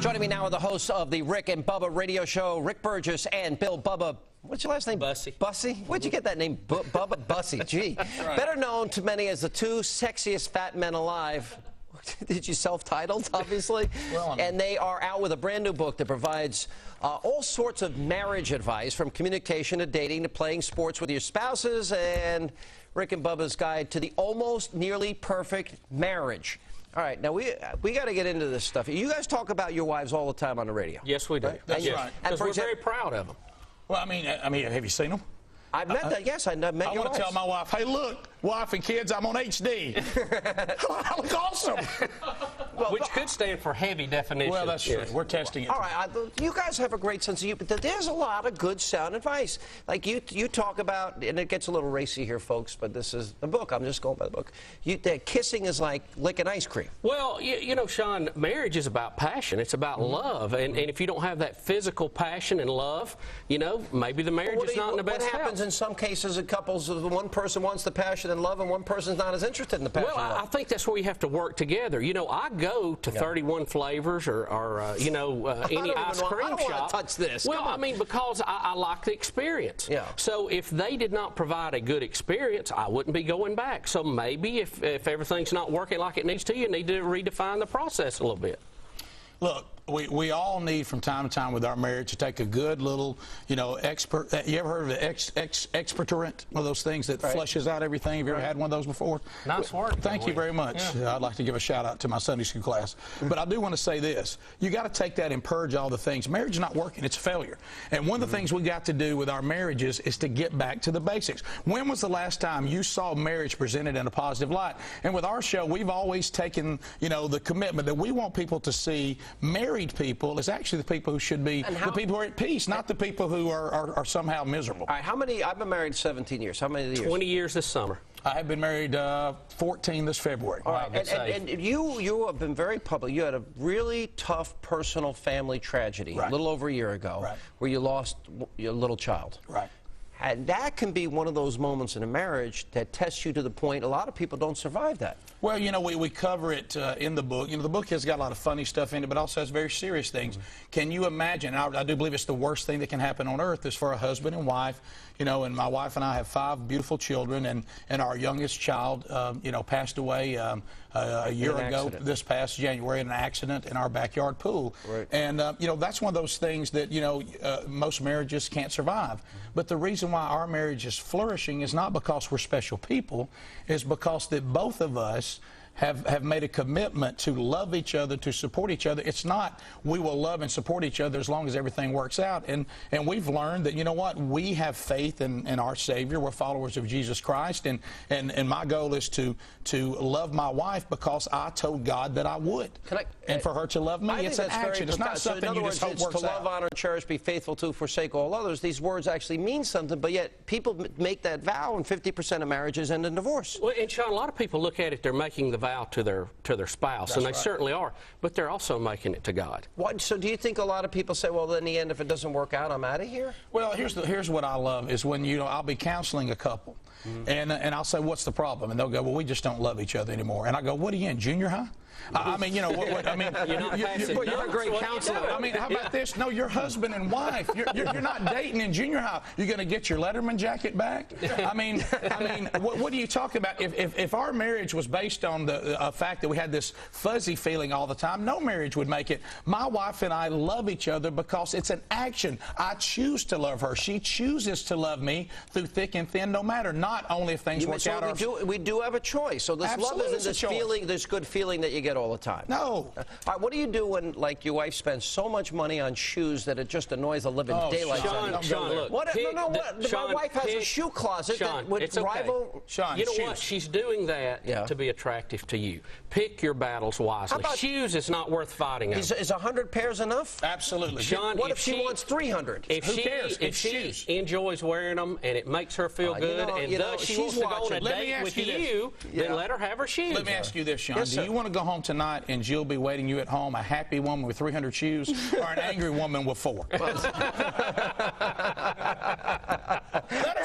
Joining me now are the hosts of the Rick and Bubba radio show, Rick Burgess and Bill Bubba. What's your last name? Bussy. Bussy? Where'd you get that name, Bubba Bussy? Gee. Right. Better known to many as the two sexiest fat men alive. Did you self-titled, obviously? Well, and they are out with a brand new book that provides all sorts of marriage advice, from communication to dating to playing sports with your spouses, and Rick and Bubba's guide to the almost nearly perfect marriage. All right, now we got to get into this stuff. You guys talk about your wives all the time on the radio. Yes, we do. Right? That's right. Because we're very proud of them. Well, I mean, have you seen them? I've met that. Yes, I met your wives. I want to tell my wife, hey, look, wife and kids, I'm on HD. I look awesome. Well, which could stand for heavy definition. Well, that's true. We're testing it. All right, you guys have a great sense of humor, but there's a lot of good sound advice. Like you talk about, and it gets a little racy here, folks, but this is the book. I'm just going by the book. That kissing is like licking ice cream. Well, you know, Sean, marriage is about passion. It's about love. And if you don't have that physical passion and love, you know, maybe the marriage is not in the best health. What happens in some cases in couples, one person wants the passion and love and one person's not as interested in the passion and love? Well, I think that's where you have to work together. You know, I go to 31 flavors or you know, any ice cream shop. I don't want to touch this. Well, I mean, because I like the experience. Yeah. So if they did not provide a good experience, I wouldn't be going back. So maybe if everything's not working like it needs to, you need to redefine the process a little bit. Look, we all need from time to time with our marriage to take a good little, you know, expert. You ever heard of the expectorant? One of those things that flushes out everything. Have you ever had one of those before? Nice word. Thank you very much. Yeah. I'd like to give a shout out to my Sunday school class. But I do want to say this. You got to take that and purge all the things. Marriage is not working. It's a failure. And one of the things we got to do with our marriages is to get back to the basics. When was the last time you saw marriage presented in a positive light? And with our show, we've always taken, you know, the commitment that we want people to see married people is actually the people who should be the people who are at peace, not the people who are somehow miserable. All right, how many? I've been married 17 years. How many years? 20 years this summer. I have been married 14 this February. All right, and you have been very public. You had a really tough personal family tragedy a little over a year ago where you lost your little child. Right. And that can be one of those moments in a marriage that tests you to the point a lot of people don't survive that. Well, you know, we cover it in the book. You know, the book has got a lot of funny stuff in it, but also has very serious things. Can you imagine? I do believe it's the worst thing that can happen on earth is for a husband and wife. You know, and my wife and I have 5 beautiful children, and our youngest child, you know, passed away a year ago this past January in an accident in our backyard pool. Right. And, you know, that's one of those things that, you know, most marriages can't survive. But the reason why our marriage is flourishing is not because we're special people, it's because that both of us have made a commitment to love each other, to support each other. It's not we will love and support each other as long as everything works out. And we've learned that, you know what, we have faith in our Savior. We're followers of Jesus Christ. And my goal is to love my wife because I told God that I would. And for her to love me, it's an action. It's not something you just hope works out. To love, honor, cherish, be faithful to, forsake all others. These words actually mean something, but yet people make that vow, and 50% of marriages end in divorce. Well, and Sean, a lot of people look at it, they're making the vow to their spouse, and they certainly are, but they're also making it to God. What, so do you think a lot of people say, well, in the end, if it doesn't work out, I'm out of here? Well, here's what I love is when, you know, I'll be counseling a couple, and I'll say, what's the problem? And they'll go, well, we just don't love each other anymore. And I go, what are you in, junior high? I mean, you know, I mean, you're a great counselor. I mean, how about this? No, you're husband and wife. You're not dating in junior high. You're going to get your Letterman jacket back? I mean, what are you talking about? If our marriage was based on the fact that we had this fuzzy feeling all the time, no marriage would make it. My wife and I love each other because it's an action. I choose to love her. She chooses to love me through thick and thin, no matter. Not only if things work out. We do have a choice. So this love isn't this feeling, this good feeling that you get all the time. No. All right, what do you do when, like, your wife spends so much money on shoes that it just annoys the living daylights out of you? Sean, look. My wife has a shoe closet that would rival. Sean, you know what? She's doing that to be attractive to you. Pick your battles wisely. Shoes is not worth fighting over. Is 100 pairs enough? Absolutely. Sean, what if she wants 300? Who cares? If she enjoys wearing them and it makes her feel good, and thus she wants to go on a date with you, then let her have her shoes. Let me ask you this, Sean. Do you want to go home tonight and Jill be waiting you at home, a happy woman with 300 shoes, or an angry woman with 4? Let her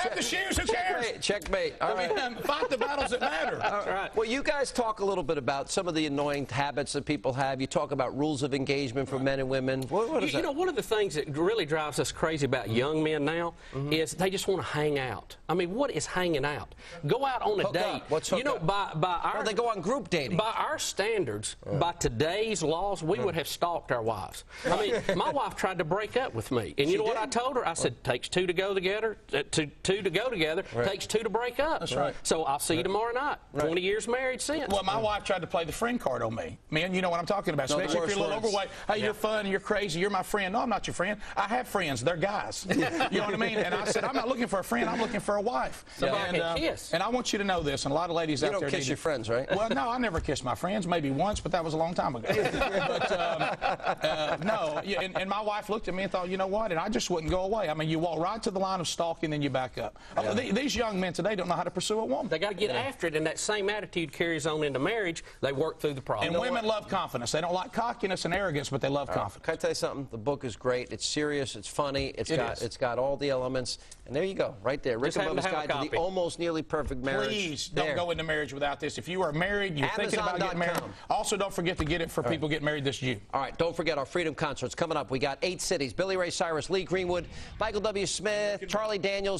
have the shoes. Who cares? Checkmate. All right. Fight the battles that matter. All right. Well, you guys talk a little bit about some of the annoying habits that people have. You talk about rules of engagement for men and women. What is that? You know, one of the things that really drives us crazy about young men now is they just want to hang out. I mean, what is hanging out? Go out on a Hook date. up. What's hook you know, up? by our They go on group dating. By our standards, by today's laws, we would have stalked our wives. I mean, my wife tried to break up with me, and you know what I told her? I said, "Takes two to go together. Two to go together. Takes two to break up." That's right. So I'll see you tomorrow night. 20 years married since. Well, my wife tried to play the friend card on me. Man, you know what I'm talking about. Especially if you're a little overweight. Hey, you're fun, you're crazy, you're my friend. No, I'm not your friend. I have friends. They're guys. You know what I mean? And I said, I'm not looking for a friend. I'm looking for a wife. Somebody can kiss. And I want you to know this, and a lot of ladies out there. You don't kiss your friends, right? Well, no, I never kissed my friends. Maybe once, but that was a long time ago. But no, and my wife looked at me and thought, you know what? And I just wouldn't go away. I mean, you walk right to the line of stalking, then you back up. These young men today don't know how to pursue a woman. They got to get after it, and that same attitude carries on into marriage. They work through the problem. And women love confidence. They don't like cockiness and arrogance, but they love confidence. Can I tell you something? The book is great. It's serious. It's funny. It's got all the elements. And there you go, right there. Rick and Bubba's Guide to the Almost Nearly Perfect Marriage. Please don't go into marriage without this. If you are married, you're thinking about getting married. Also, don't forget to get it for people getting married this June. All right, don't forget our Freedom Concerts coming up. We got 8 cities. Billy Ray Cyrus, Lee Greenwood, Michael W. Smith, Charlie Daniels.